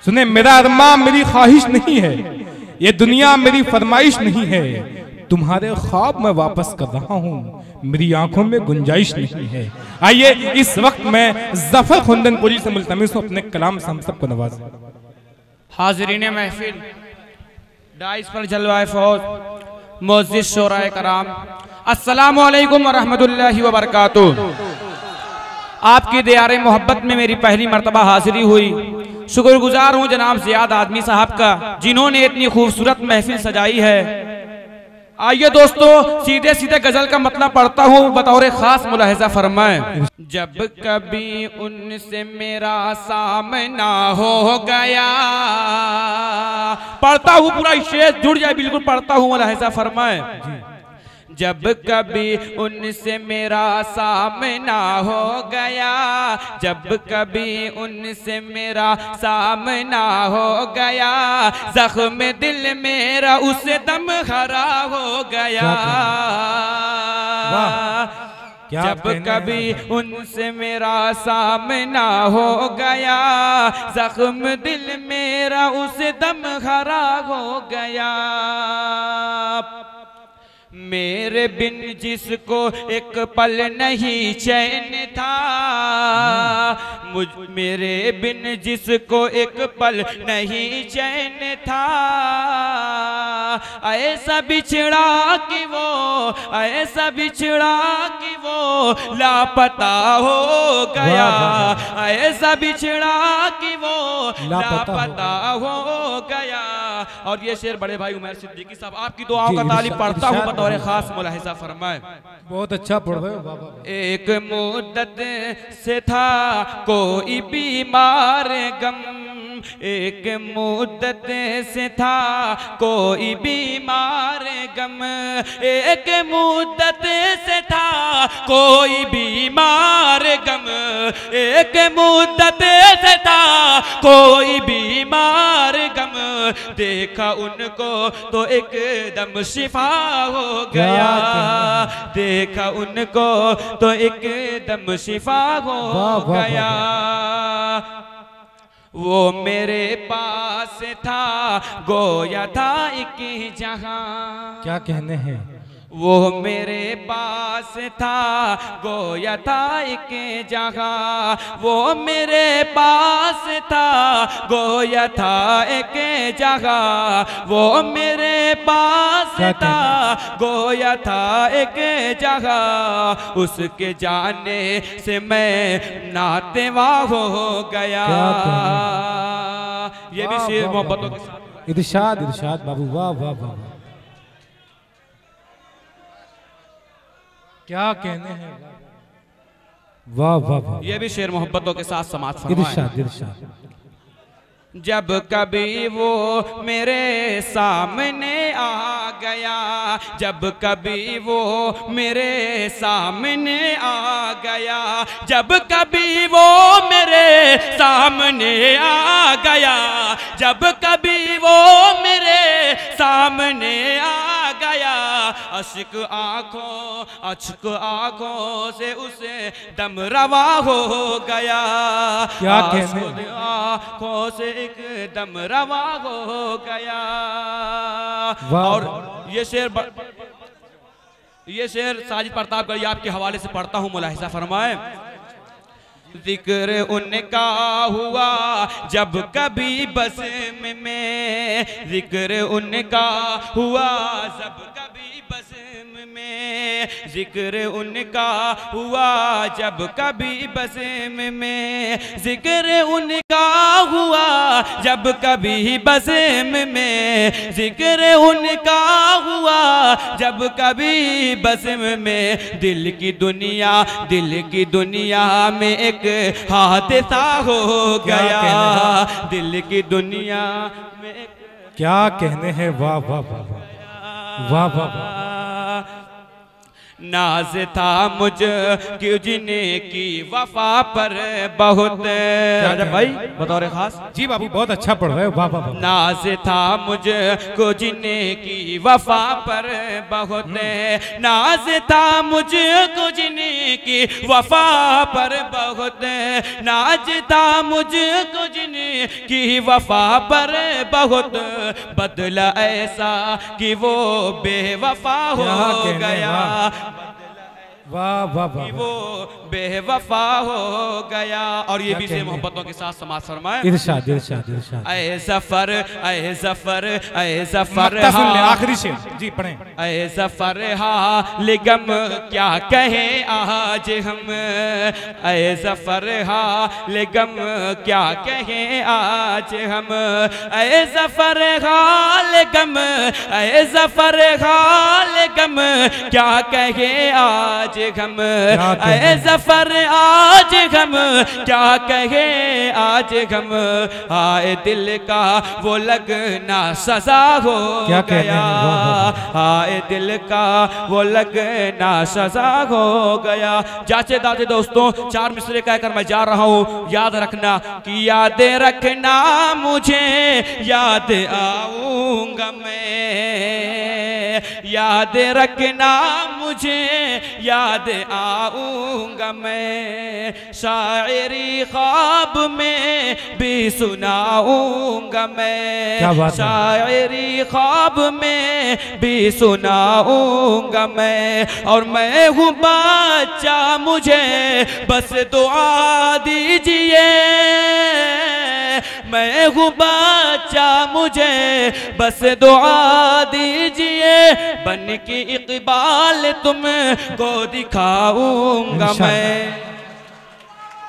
सुने, मेरा अरमा मेरी ख्वाहिश नहीं है, ये दुनिया मेरी फरमाइश नहीं है, तुम्हारे ख्वाब में वापस कर रहा हूँ, मेरी आंखों में गुंजाइश नहीं है। आइए इस वक्त मैं जफर खुंदनपुरी से मुल्तमिस हूँ अपने कलाम से हम सबको नवाजें। हाज़रीन महफिल, डाइस पर जलवाए फौज, मुअज़्ज़िज़ शोराए कराम, अस्सलामु अलैकुम व रहमतुल्लाहि व बरकातुहू। आपकी दियारे मोहब्बत में मेरी पहली मर्तबा हाजिरी हुई। शुक्रगुजार हूँ जनाब ज़ियाद आदमी साहब का, जिन्होंने इतनी खूबसूरत महफिल सजाई है। आइए दोस्तों, सीधे सीधे गजल का मतलब पढ़ता हूँ, बतौर खास मुलाहिजा फरमाएं। जब कभी उनसे मेरा सामना हो गया, पढ़ता हूँ पूरा शेर जुड़ जाए, बिल्कुल पढ़ता हूँ, मुलाहिजा फरमाएं। जब कभी उनसे मेरा सामना हो गया, जब कभी उनसे मेरा सामना हो गया, जख्म दिल मेरा उस दम हरा हो गया। जब कभी उनसे मेरा सामना हो गया, जख्म दिल मेरा उस दम हरा हो गया। मेरे बिन जिसको एक पल नहीं चैन था, मेरे बिन जिसको एक पल नहीं चैन था, ऐसा बिछड़ा कि वो, ऐसा बिछड़ा कि वो लापता हो गया, ऐसा बिछड़ा कि वो लापता हो गया। और ये शेर बड़े भाई उमर सिद्दीकी साहब, आपकी दुआओं का तालिब पढ़ता हूँ, बतौर खास मुलाहिजा फरमाए। बहुत अच्छा पढ़ रहे हो बाबा। एक मुद्दत से था कोई बीमार गम, एक मुद्दत से था कोई बीमार गम, एक मुद्दत से था कोई बीमार गम, एक मुद्दत से था कोई बीमार गम, देखा उनको तो एकदम शिफा हो गया, देखा उनको तो एकदम शिफा हो गया। वो मेरे पास था गोया था एक जहां, क्या कहने हैं, वो मेरे पास था गोया था एक जगह, वो मेरे पास था गोया था एक जगह, वो मेरे पास था गोया था एक जगह, उसके जाने से मैं नातेवा हो गया। ये भी शेर मोहब्बतों के साथ। इरशाद इरशाद बाबू, वाह वाह वाह, क्या कहने हैं, वाह वाह वाह। ये भी शेर मोहब्बतों के साथ समाप्त फरमाएं। इरशाद इरशाद। जब कभी वो मेरे सामने आ गया, जब कभी वो मेरे सामने आ गया, जब कभी वो मेरे सामने आ गया, जब कभी वो मेरे सामने आ गया, अश्क आंखों से उसे दम रवा हो गया, क्या कहने, आंखों से एकदम रवा हो गया। और ये शेर साजिद प्रतापगढ़ी आपके हवाले से पढ़ता हूँ, मुलाहिजा फरमाए। जिक्र उनका हुआ जब कभी बज़्म में, जिक्र उनका हुआ जब कभी बज़्म में, जिक्र उनका हुआ जब कभी बज़्म में, जिक्र उनका हुआ जब कभी बज़्म में, जिक्र उनका हुआ जब कभी बज़्म में, दिल की दुनिया में एक हादसा हो गया, दिल की दुनिया में क्या कहने हैं, वाह वाह वाह वाह वाह वाह। नाज था मुझ की वफा पर बहुत, भाई बतौर खास। जी बाबू बहुत अच्छा पढ़ रहे हो, वाह वाह। नाज था मुझको की वफा पर बहुत, नाज था मुझको की वफा पर बहुत, नाज था मुझको की वफा पर बहुत बदला ऐसा कि वो बेवफा हो गया, वाह वाह वाह, वो बेवफा हो गया। और ये भी से मोहब्बतों के साथ समाज फरमाए। इरशाद इरशाद इरशाद। ऐ जफर ऐ जफर ऐ जफर आखिरी शेर जी पढ़ें। ऐ जफर हाल गम क्या कहे आज हम, ऐ जफर हाल गम क्या कहे आज हम, ऐ जफर हाल गम, ऐ जफर हाल गम क्या कहे आज हम, ऐ जफर आज हम क्या कहे आज हम, आए दिल का वो लगना सजा हो गया, आए दिल का वो लगना सजा हो गया। चाचे दादे दोस्तों, 4 मिसरे कहकर मैं जा रहा हूँ। याद रखना कि याद रखना मुझे याद आऊंगा मैं, याद रखना मुझे याद आऊंगा मैं, शायरी ख्वाब में भी सुनाऊंगा मैं, शायरी ख्वाब में भी सुनाऊंगा मैं। और मैं हूँ बच्चा मुझे बस दुआ दीजिए, मैं हूँ बच्चा मुझे बस दुआ दीजिए, बन के इकबाल तुम को दिखाऊंगा मैं।